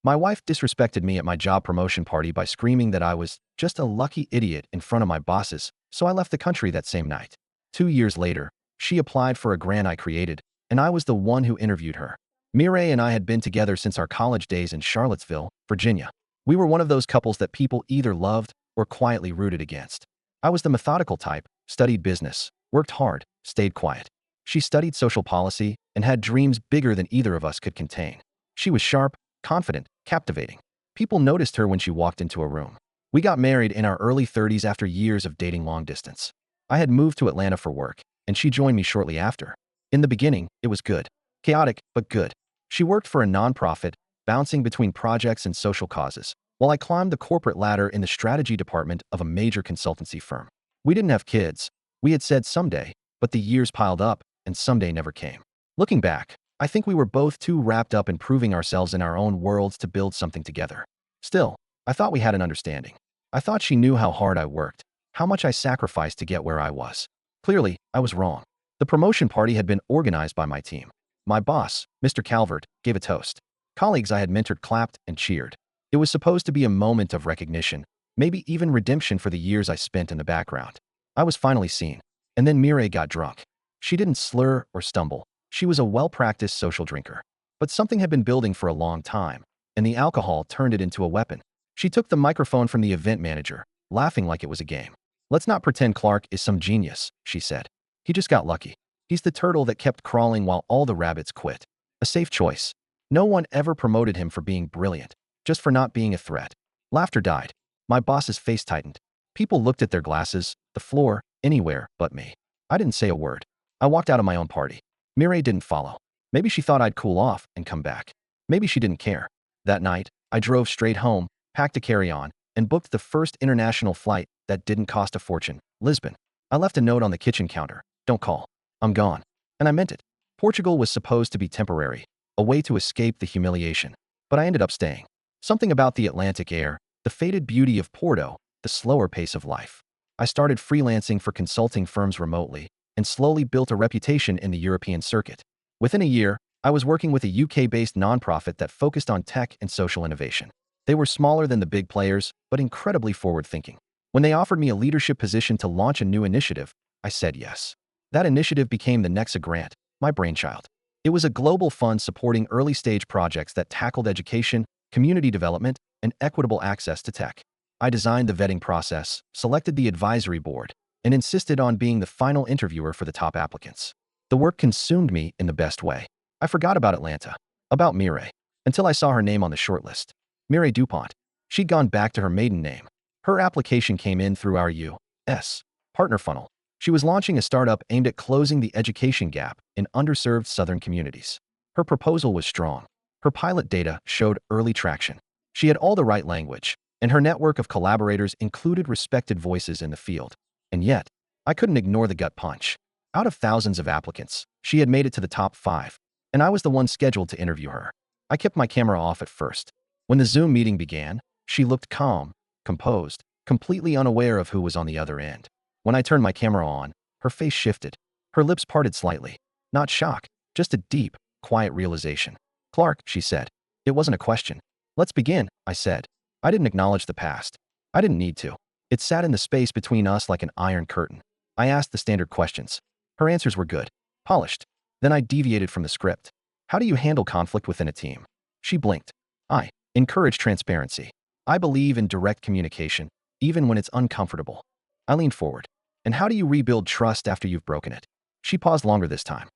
My wife disrespected me at my job promotion party by screaming that I was just a lucky idiot in front of my bosses, so I left the country that same night. 2 years later, she applied for a grant I created, and I was the one who interviewed her. Mireille and I had been together since our college days in Charlottesville, Virginia. We were one of those couples that people either loved or quietly rooted against. I was the methodical type, studied business, worked hard, stayed quiet. She studied social policy and had dreams bigger than either of us could contain. She was sharp, confident, captivating. People noticed her when she walked into a room. We got married in our early 30s after years of dating long distance. I had moved to Atlanta for work, and she joined me shortly after. In the beginning, it was good. Chaotic, but good. She worked for a nonprofit, bouncing between projects and social causes, while I climbed the corporate ladder in the strategy department of a major consultancy firm. We didn't have kids. We had said someday, but the years piled up, and someday never came. Looking back, I think we were both too wrapped up in proving ourselves in our own worlds to build something together. Still, I thought we had an understanding. I thought she knew how hard I worked, how much I sacrificed to get where I was. Clearly, I was wrong. The promotion party had been organized by my team. My boss, Mr. Calvert, gave a toast. Colleagues I had mentored clapped and cheered. It was supposed to be a moment of recognition, maybe even redemption for the years I spent in the background. I was finally seen. And then Mireille got drunk. She didn't slur or stumble. She was a well-practiced social drinker. But something had been building for a long time, and the alcohol turned it into a weapon. She took the microphone from the event manager, laughing like it was a game. "Let's not pretend Clark is some genius," she said. "He just got lucky. He's the turtle that kept crawling while all the rabbits quit. A safe choice. No one ever promoted him for being brilliant, just for not being a threat." Laughter died. My boss's face tightened. People looked at their glasses, the floor, anywhere but me. I didn't say a word. I walked out of my own party. Mireille didn't follow. Maybe she thought I'd cool off and come back. Maybe she didn't care. That night, I drove straight home, packed a carry-on, and booked the first international flight that didn't cost a fortune, Lisbon. I left a note on the kitchen counter. "Don't call. I'm gone." And I meant it. Portugal was supposed to be temporary, a way to escape the humiliation. But I ended up staying. Something about the Atlantic air, the faded beauty of Porto, the slower pace of life. I started freelancing for consulting firms remotely and slowly built a reputation in the European circuit. Within a year, I was working with a UK-based nonprofit that focused on tech and social innovation. They were smaller than the big players, but incredibly forward-thinking. When they offered me a leadership position to launch a new initiative, I said yes. That initiative became the Nexa Grant, my brainchild. It was a global fund supporting early-stage projects that tackled education, community development, and equitable access to tech. I designed the vetting process, selected the advisory board, and insisted on being the final interviewer for the top applicants. The work consumed me in the best way. I forgot about Atlanta, about Mireille, until I saw her name on the shortlist. Mireille Dupont. She'd gone back to her maiden name. Her application came in through our U.S. partner funnel. She was launching a startup aimed at closing the education gap in underserved Southern communities. Her proposal was strong. Her pilot data showed early traction. She had all the right language, and her network of collaborators included respected voices in the field. And yet, I couldn't ignore the gut punch. Out of thousands of applicants, she had made it to the top 5, and I was the one scheduled to interview her. I kept my camera off at first. When the Zoom meeting began, she looked calm, composed, completely unaware of who was on the other end. When I turned my camera on, her face shifted. Her lips parted slightly. Not shock, just a deep, quiet realization. "Clark," she said. It wasn't a question. "Let's begin," I said. I didn't acknowledge the past. I didn't need to. It sat in the space between us like an iron curtain. I asked the standard questions. Her answers were good, polished. Then I deviated from the script. "How do you handle conflict within a team?" She blinked. "I encourage transparency. I believe in direct communication, even when it's uncomfortable." I leaned forward. "And how do you rebuild trust after you've broken it?" She paused longer this time.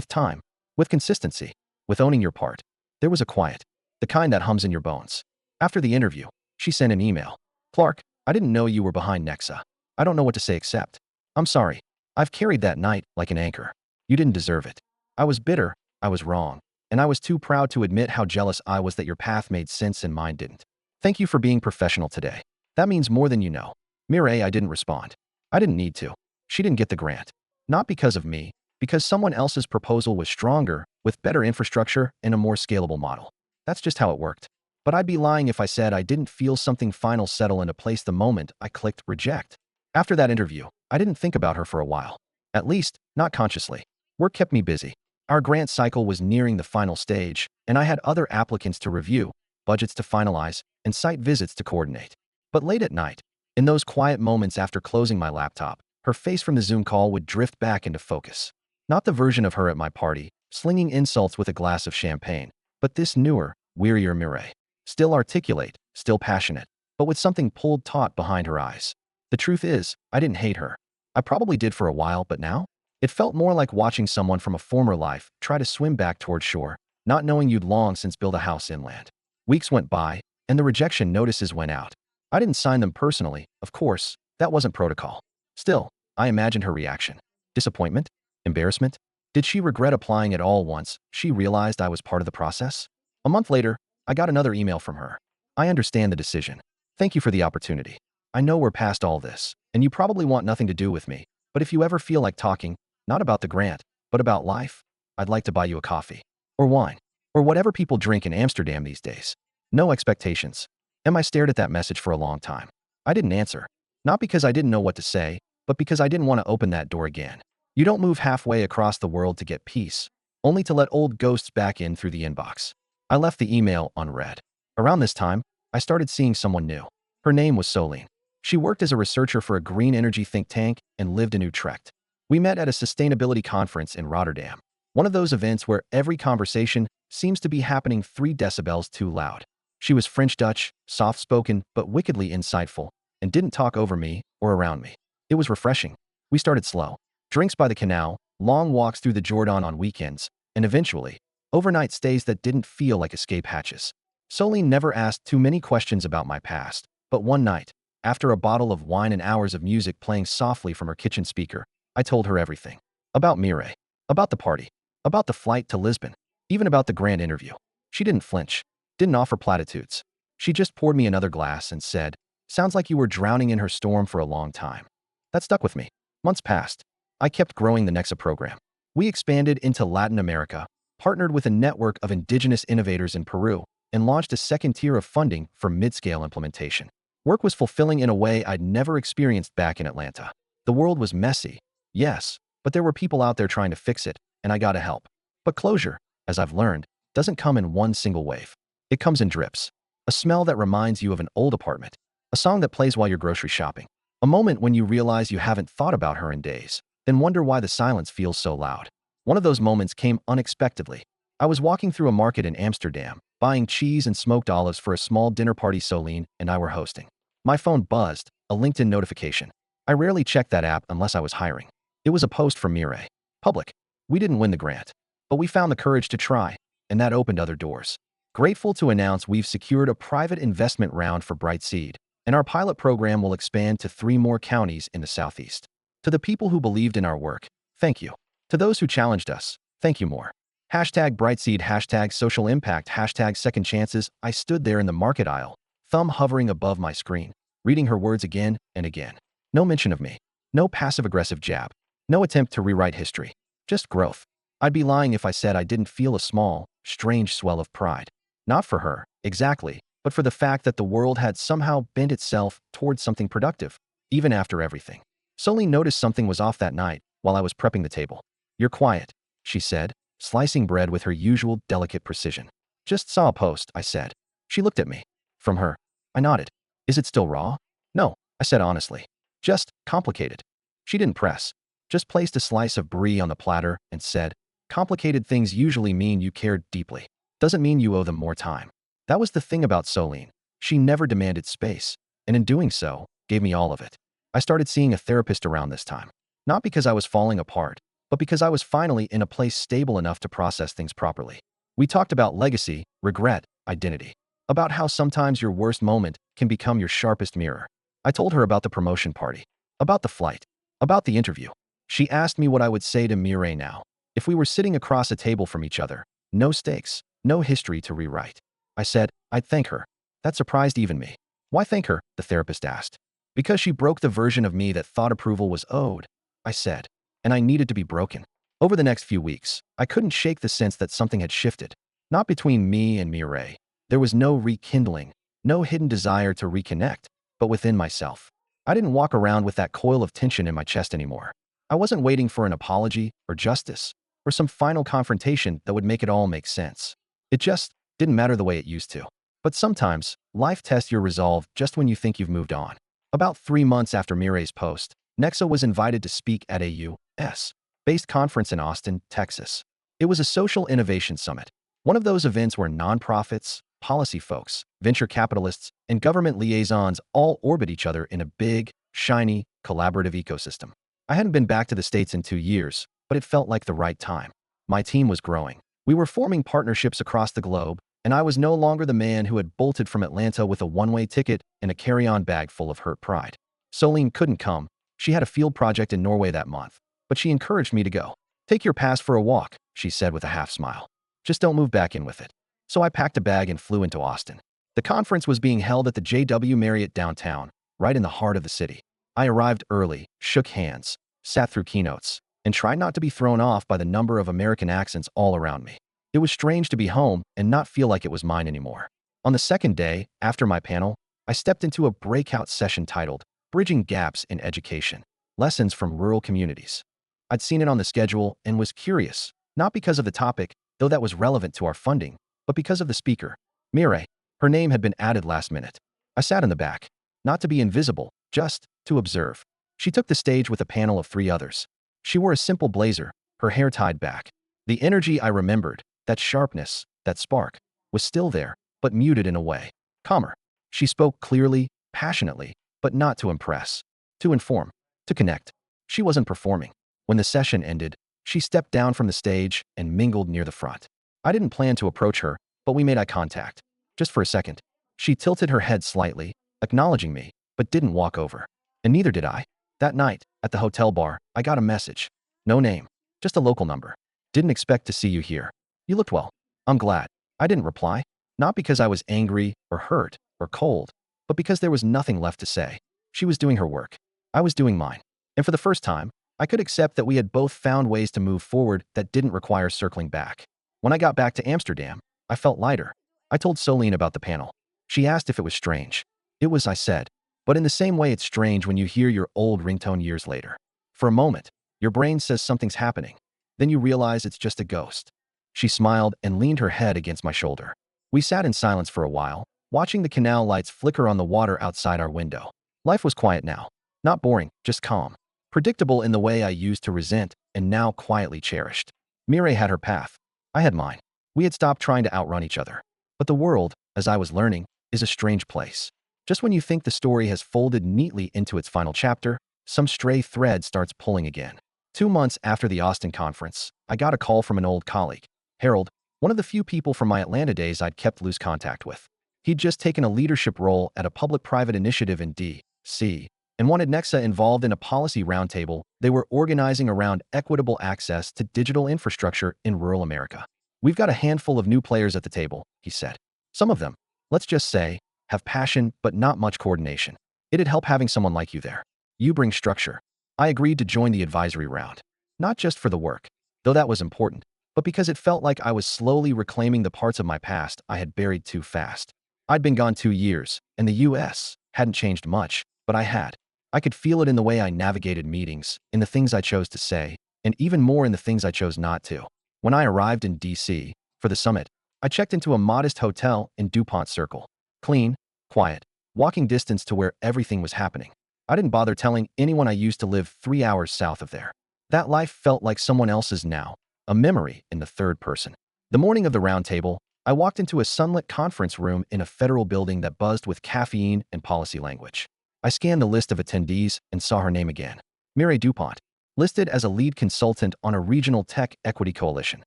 Time, with consistency, with owning your part." There was a quiet, the kind that hums in your bones. After the interview, she sent an email. "Clark, I didn't know you were behind Nexa. I don't know what to say except, I'm sorry. I've carried that night like an anchor. You didn't deserve it. I was bitter, I was wrong, and I was too proud to admit how jealous I was that your path made sense and mine didn't. Thank you for being professional today. That means more than you know." Mireille, I didn't respond. I didn't need to. She didn't get the grant. Not because of me, because someone else's proposal was stronger, with better infrastructure and a more scalable model. That's just how it worked. But I'd be lying if I said I didn't feel something final settle into place the moment I clicked reject. After that interview, I didn't think about her for a while. At least, not consciously. Work kept me busy. Our grant cycle was nearing the final stage, and I had other applicants to review, budgets to finalize, and site visits to coordinate. But late at night, in those quiet moments after closing my laptop, her face from the Zoom call would drift back into focus. Not the version of her at my party, slinging insults with a glass of champagne, but this newer, wearier Mireille. Still articulate, still passionate, but with something pulled taut behind her eyes. The truth is, I didn't hate her. I probably did for a while, but now? It felt more like watching someone from a former life try to swim back toward shore, not knowing you'd long since built a house inland. Weeks went by, and the rejection notices went out. I didn't sign them personally, of course, that wasn't protocol. Still, I imagined her reaction. Disappointment? Embarrassment? Did she regret applying at all once she realized I was part of the process? A month later, I got another email from her. I understand the decision. Thank you for the opportunity. I know we're past all this, and you probably want nothing to do with me, but if you ever feel like talking, not about the grant, but about life, I'd like to buy you a coffee. Or wine. Or whatever people drink in Amsterdam these days. No expectations. I stared at that message for a long time. I didn't answer. Not because I didn't know what to say, but because I didn't want to open that door again. You don't move halfway across the world to get peace, only to let old ghosts back in through the inbox. I left the email unread. Around this time, I started seeing someone new. Her name was Soline. She worked as a researcher for a green energy think tank and lived in Utrecht. We met at a sustainability conference in Rotterdam. One of those events where every conversation seems to be happening 3 decibels too loud. She was French-Dutch, soft-spoken, but wickedly insightful, and didn't talk over me or around me. It was refreshing. We started slow. Drinks by the canal, long walks through the Jordan on weekends, and eventually, overnight stays that didn't feel like escape hatches. Soline never asked too many questions about my past, but one night, after a bottle of wine and hours of music playing softly from her kitchen speaker, I told her everything. About Mireille, about the party, about the flight to Lisbon, even about the grand interview. She didn't flinch, didn't offer platitudes. She just poured me another glass and said, "Sounds like you were drowning in her storm for a long time." That stuck with me. Months passed. I kept growing the Nexa program. We expanded into Latin America, partnered with a network of indigenous innovators in Peru, and launched a second tier of funding for mid-scale implementation. Work was fulfilling in a way I'd never experienced back in Atlanta. The world was messy, yes, but there were people out there trying to fix it, and I gotta help. But closure, as I've learned, doesn't come in one single wave. It comes in drips. A smell that reminds you of an old apartment. A song that plays while you're grocery shopping. A moment when you realize you haven't thought about her in days, then wonder why the silence feels so loud. One of those moments came unexpectedly. I was walking through a market in Amsterdam, buying cheese and smoked olives for a small dinner party Soline and I were hosting. My phone buzzed, a LinkedIn notification. I rarely checked that app unless I was hiring. It was a post from Mireille. Public. We didn't win the grant, but we found the courage to try, and that opened other doors. Grateful to announce we've secured a private investment round for Brightseed, and our pilot program will expand to 3 more counties in the Southeast. To the people who believed in our work, thank you. To those who challenged us, thank you more. Hashtag Brightseed, hashtag social impact, hashtag second chances. I stood there in the market aisle, thumb hovering above my screen, reading her words again and again. No mention of me. No passive-aggressive jab. No attempt to rewrite history. Just growth. I'd be lying if I said I didn't feel a small, strange swell of pride. Not for her, exactly, but for the fact that the world had somehow bent itself towards something productive, even after everything. Soline noticed something was off that night while I was prepping the table. "You're quiet," she said, slicing bread with her usual delicate precision. "Just saw a post," I said. She looked at me. "From her." I nodded. "Is it still raw?" "No," I said honestly. "Just complicated." She didn't press, just placed a slice of brie on the platter and said, "Complicated things usually mean you cared deeply. Doesn't mean you owe them more time." That was the thing about Soline. She never demanded space, and in doing so, gave me all of it. I started seeing a therapist around this time. Not because I was falling apart, but because I was finally in a place stable enough to process things properly. We talked about legacy, regret, identity. About how sometimes your worst moment can become your sharpest mirror. I told her about the promotion party. About the flight. About the interview. She asked me what I would say to Mireille now. If we were sitting across a table from each other. No stakes. No history to rewrite. I said, I'd thank her. That surprised even me. "Why thank her?" the therapist asked. "Because she broke the version of me that thought approval was owed," I said, and I needed to be broken. Over the next few weeks, I couldn't shake the sense that something had shifted. Not between me and Mireille. There was no rekindling, no hidden desire to reconnect, but within myself. I didn't walk around with that coil of tension in my chest anymore. I wasn't waiting for an apology or justice or some final confrontation that would make it all make sense. It just didn't matter the way it used to. But sometimes, life tests your resolve just when you think you've moved on. About 3 months after Mireille's post, Nexa was invited to speak at a U.S.-based conference in Austin, Texas. It was a social innovation summit, one of those events where nonprofits, policy folks, venture capitalists, and government liaisons all orbit each other in a big, shiny, collaborative ecosystem. I hadn't been back to the States in 2 years, but it felt like the right time. My team was growing. We were forming partnerships across the globe, and I was no longer the man who had bolted from Atlanta with a one-way ticket and a carry-on bag full of hurt pride. Solene couldn't come. She had a field project in Norway that month, but she encouraged me to go. "Take your past for a walk," she said with a half smile. "Just don't move back in with it." So I packed a bag and flew into Austin. The conference was being held at the JW Marriott downtown, right in the heart of the city. I arrived early, shook hands, sat through keynotes, and tried not to be thrown off by the number of American accents all around me. It was strange to be home and not feel like it was mine anymore. On the second day, after my panel, I stepped into a breakout session titled Bridging Gaps in Education, Lessons from Rural Communities. I'd seen it on the schedule and was curious, not because of the topic, though that was relevant to our funding, but because of the speaker. Mireille. Her name had been added last minute. I sat in the back, not to be invisible, just to observe. She took the stage with a panel of 3 others. She wore a simple blazer, her hair tied back. The energy I remembered, that sharpness, that spark, was still there, but muted in a way. Calmer. She spoke clearly, passionately, but not to impress. To inform. To connect. She wasn't performing. When the session ended, she stepped down from the stage and mingled near the front. I didn't plan to approach her, but we made eye contact. Just for a second. She tilted her head slightly, acknowledging me, but didn't walk over. And neither did I. That night, at the hotel bar, I got a message. No name. Just a local number. "Didn't expect to see you here. You looked well. I'm glad." I didn't reply. Not because I was angry or hurt or cold, but because there was nothing left to say. She was doing her work. I was doing mine. And for the first time, I could accept that we had both found ways to move forward that didn't require circling back. When I got back to Amsterdam, I felt lighter. I told Solene about the panel. She asked if it was strange. It was, I said. But in the same way it's strange when you hear your old ringtone years later. For a moment, your brain says something's happening. Then you realize it's just a ghost. She smiled and leaned her head against my shoulder. We sat in silence for a while, watching the canal lights flicker on the water outside our window. Life was quiet now. Not boring, just calm. Predictable in the way I used to resent and now quietly cherished. Mireille had her path. I had mine. We had stopped trying to outrun each other. But the world, as I was learning, is a strange place. Just when you think the story has folded neatly into its final chapter, some stray thread starts pulling again. 2 months after the Austin conference, I got a call from an old colleague, Harold, one of the few people from my Atlanta days I'd kept loose contact with. He'd just taken a leadership role at a public-private initiative in D.C. and wanted Nexa involved in a policy roundtable they were organizing around equitable access to digital infrastructure in rural America. "We've got a handful of new players at the table," he said. "Some of them, let's just say, have passion but not much coordination. It'd help having someone like you there. You bring structure." I agreed to join the advisory round. Not just for the work, though that was important, but because it felt like I was slowly reclaiming the parts of my past I had buried too fast. I'd been gone 2 years, and the U.S. hadn't changed much, but I had. I could feel it in the way I navigated meetings, in the things I chose to say, and even more in the things I chose not to. When I arrived in D.C. for the summit, I checked into a modest hotel in DuPont Circle. Clean, quiet, walking distance to where everything was happening. I didn't bother telling anyone I used to live 3 hours south of there. That life felt like someone else's now, a memory in the third person. The morning of the roundtable, I walked into a sunlit conference room in a federal building that buzzed with caffeine and policy language. I scanned the list of attendees and saw her name again. Mireille DuPont, listed as a lead consultant on a regional tech equity coalition.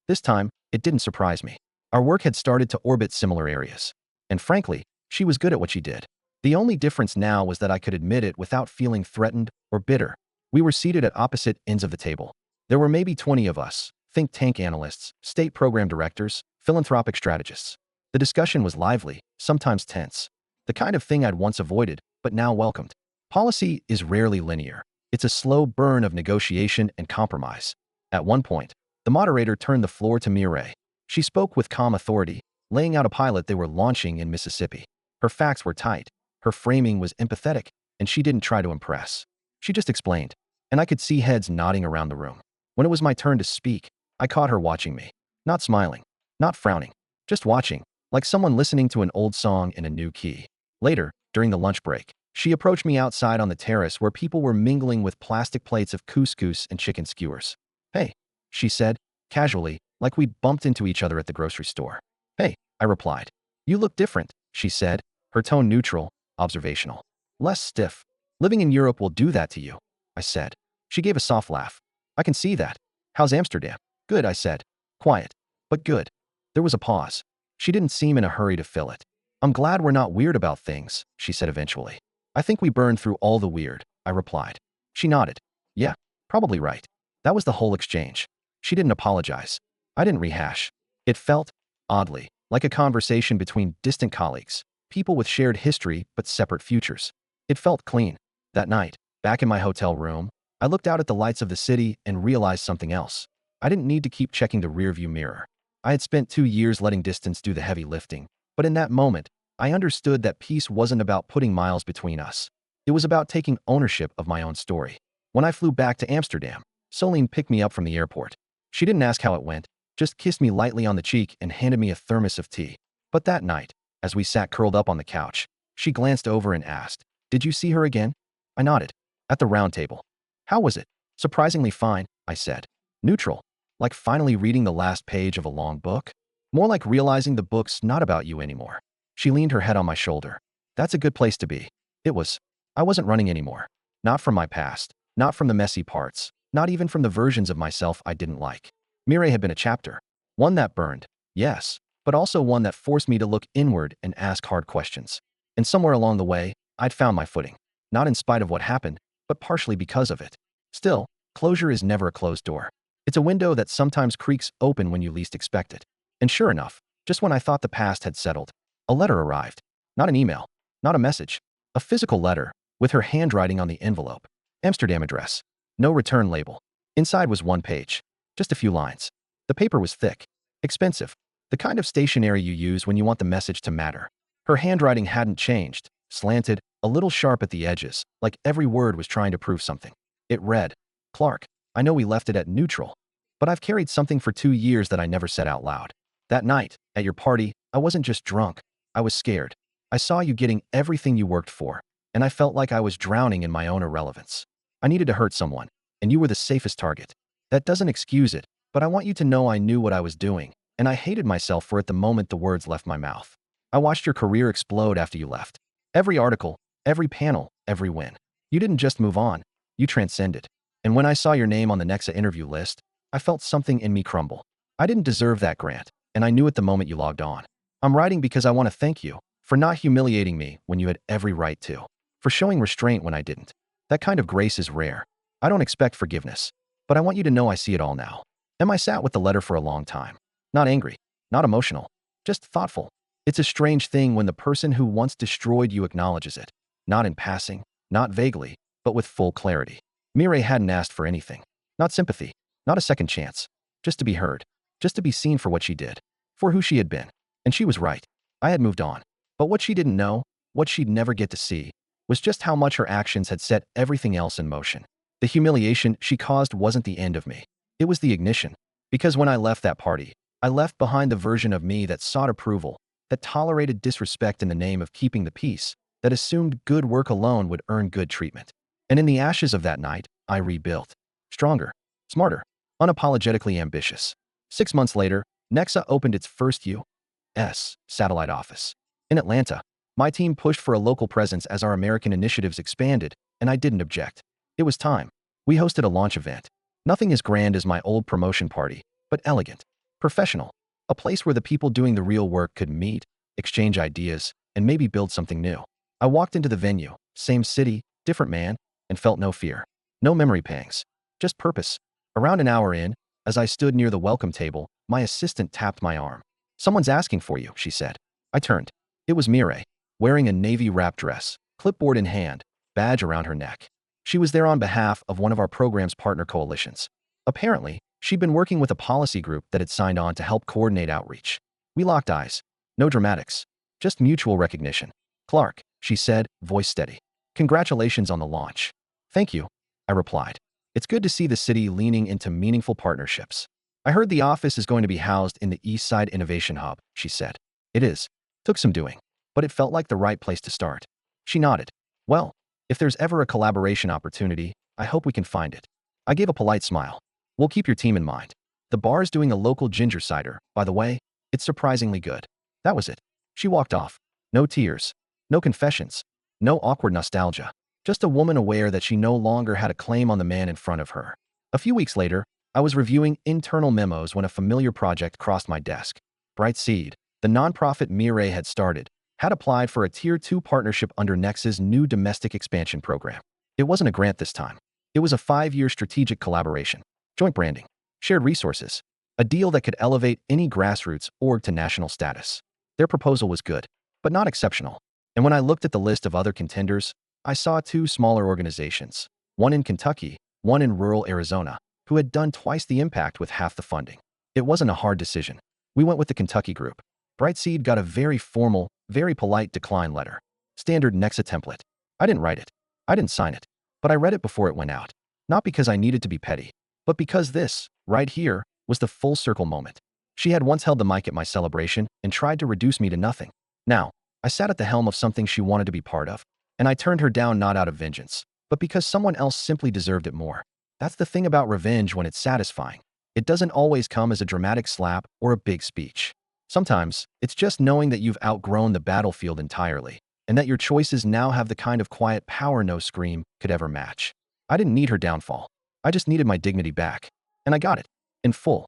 This time, it didn't surprise me. Our work had started to orbit similar areas. And frankly, she was good at what she did. The only difference now was that I could admit it without feeling threatened or bitter. We were seated at opposite ends of the table. There were maybe 20 of us, think tank analysts, state program directors, philanthropic strategists. The discussion was lively, sometimes tense. The kind of thing I'd once avoided, but now welcomed. Policy is rarely linear. It's a slow burn of negotiation and compromise. At one point, the moderator turned the floor to Mireille. She spoke with calm authority, laying out a pilot they were launching in Mississippi. Her facts were tight. Her framing was empathetic, and she didn't try to impress. She just explained, and I could see heads nodding around the room. When it was my turn to speak, I caught her watching me. Not smiling, not frowning, just watching, like someone listening to an old song in a new key. Later, during the lunch break, she approached me outside on the terrace where people were mingling with plastic plates of couscous and chicken skewers. "Hey," she said, casually, like we'd bumped into each other at the grocery store. "Hey," I replied. "You look different," she said, her tone neutral, observational. "Less stiff. Living in Europe will do that to you," I said. She gave a soft laugh. "I can see that. How's Amsterdam?" "Good," I said. "Quiet, but good." There was a pause. She didn't seem in a hurry to fill it. "I'm glad we're not weird about things," she said eventually. "I think we burned through all the weird," I replied. She nodded. "Yeah, probably right." That was the whole exchange. She didn't apologize. I didn't rehash. It felt, oddly, like a conversation between distant colleagues, people with shared history but separate futures. It felt clean. That night, back in my hotel room, I looked out at the lights of the city and realized something else. I didn't need to keep checking the rearview mirror. I had spent 2 years letting distance do the heavy lifting, but in that moment, I understood that peace wasn't about putting miles between us. It was about taking ownership of my own story. When I flew back to Amsterdam, Solene picked me up from the airport. She didn't ask how it went, just kissed me lightly on the cheek and handed me a thermos of tea. But that night, as we sat curled up on the couch, she glanced over and asked, "Did you see her again?" I nodded. "At the round table." "How was it?" "Surprisingly fine," I said. "Neutral. Like finally reading the last page of a long book? More like realizing the book's not about you anymore." She leaned her head on my shoulder. "That's a good place to be." It was. I wasn't running anymore. Not from my past. Not from the messy parts. Not even from the versions of myself I didn't like. Mireille had been a chapter. One that burned, yes, but also one that forced me to look inward and ask hard questions. And somewhere along the way, I'd found my footing. Not in spite of what happened, but partially because of it. Still, closure is never a closed door. It's a window that sometimes creaks open when you least expect it. And sure enough, just when I thought the past had settled, a letter arrived. Not an email, not a message, a physical letter, with her handwriting on the envelope. Amsterdam address. No return label. Inside was one page. Just a few lines. The paper was thick. Expensive. The kind of stationery you use when you want the message to matter. Her handwriting hadn't changed. Slanted, a little sharp at the edges, like every word was trying to prove something. It read, "Clark, I know we left it at neutral, but I've carried something for 2 years that I never said out loud. That night, at your party, I wasn't just drunk. I was scared. I saw you getting everything you worked for, and I felt like I was drowning in my own irrelevance. I needed to hurt someone, and you were the safest target. That doesn't excuse it, but I want you to know I knew what I was doing, and I hated myself for it the moment the words left my mouth. I watched your career explode after you left. Every article, every panel, every win. You didn't just move on, you transcended. And when I saw your name on the Nexa interview list, I felt something in me crumble. I didn't deserve that grant, and I knew it the moment you logged on. I'm writing because I want to thank you for not humiliating me when you had every right to, for showing restraint when I didn't. That kind of grace is rare. I don't expect forgiveness, but I want you to know I see it all now." I sat with the letter for a long time. Not angry, not emotional, just thoughtful. It's a strange thing when the person who once destroyed you acknowledges it. Not in passing, not vaguely, but with full clarity. Mireille hadn't asked for anything. Not sympathy, not a second chance. Just to be heard. Just to be seen for what she did. For who she had been. And she was right. I had moved on. But what she didn't know, what she'd never get to see, was just how much her actions had set everything else in motion. The humiliation she caused wasn't the end of me. It was the ignition. Because when I left that party, I left behind the version of me that sought approval, that tolerated disrespect in the name of keeping the peace, that assumed good work alone would earn good treatment. And in the ashes of that night, I rebuilt. Stronger, smarter, unapologetically ambitious. 6 months later, Nexa opened its first U.S. satellite office. In Atlanta, my team pushed for a local presence as our American initiatives expanded, and I didn't object. It was time. We hosted a launch event. Nothing as grand as my old promotion party, but elegant, professional, a place where the people doing the real work could meet, exchange ideas, and maybe build something new. I walked into the venue, same city, different man, and felt no fear, no memory pangs, just purpose. Around an hour in, as I stood near the welcome table, my assistant tapped my arm. "Someone's asking for you," she said. I turned. It was Mireille, wearing a navy wrap dress, clipboard in hand, badge around her neck. She was there on behalf of one of our program's partner coalitions. Apparently, she'd been working with a policy group that had signed on to help coordinate outreach. We locked eyes. No dramatics. Just mutual recognition. "Clark," she said, voice steady. "Congratulations on the launch." "Thank you," I replied. "It's good to see the city leaning into meaningful partnerships." "I heard the office is going to be housed in the East Side Innovation Hub," she said. It is. Took some doing, but it felt like the right place to start. She nodded. Well, if there's ever a collaboration opportunity, I hope we can find it. I gave a polite smile. We'll keep your team in mind. The bar is doing a local ginger cider, by the way. It's surprisingly good. That was it. She walked off. No tears. No confessions. No awkward nostalgia. Just a woman aware that she no longer had a claim on the man in front of her. A few weeks later, I was reviewing internal memos when a familiar project crossed my desk. Bright Seed, the nonprofit Mireille had started, had applied for a Tier 2 partnership under Nex's new domestic expansion program. It wasn't a grant this time. It was a 5-year strategic collaboration, joint branding, shared resources, a deal that could elevate any grassroots org to national status. Their proposal was good, but not exceptional. And when I looked at the list of other contenders, I saw 2 smaller organizations, one in Kentucky, one in rural Arizona, who had done twice the impact with half the funding. It wasn't a hard decision. We went with the Kentucky group. Brightseed got a very formal, very polite decline letter. Standard Nexa template. I didn't write it. I didn't sign it. But I read it before it went out. Not because I needed to be petty, but because this, right here, was the full circle moment. She had once held the mic at my celebration and tried to reduce me to nothing. Now, I sat at the helm of something she wanted to be part of, and I turned her down not out of vengeance, but because someone else simply deserved it more. That's the thing about revenge when it's satisfying. It doesn't always come as a dramatic slap or a big speech. Sometimes, it's just knowing that you've outgrown the battlefield entirely, and that your choices now have the kind of quiet power no scream could ever match. I didn't need her downfall. I just needed my dignity back. And I got it. In full.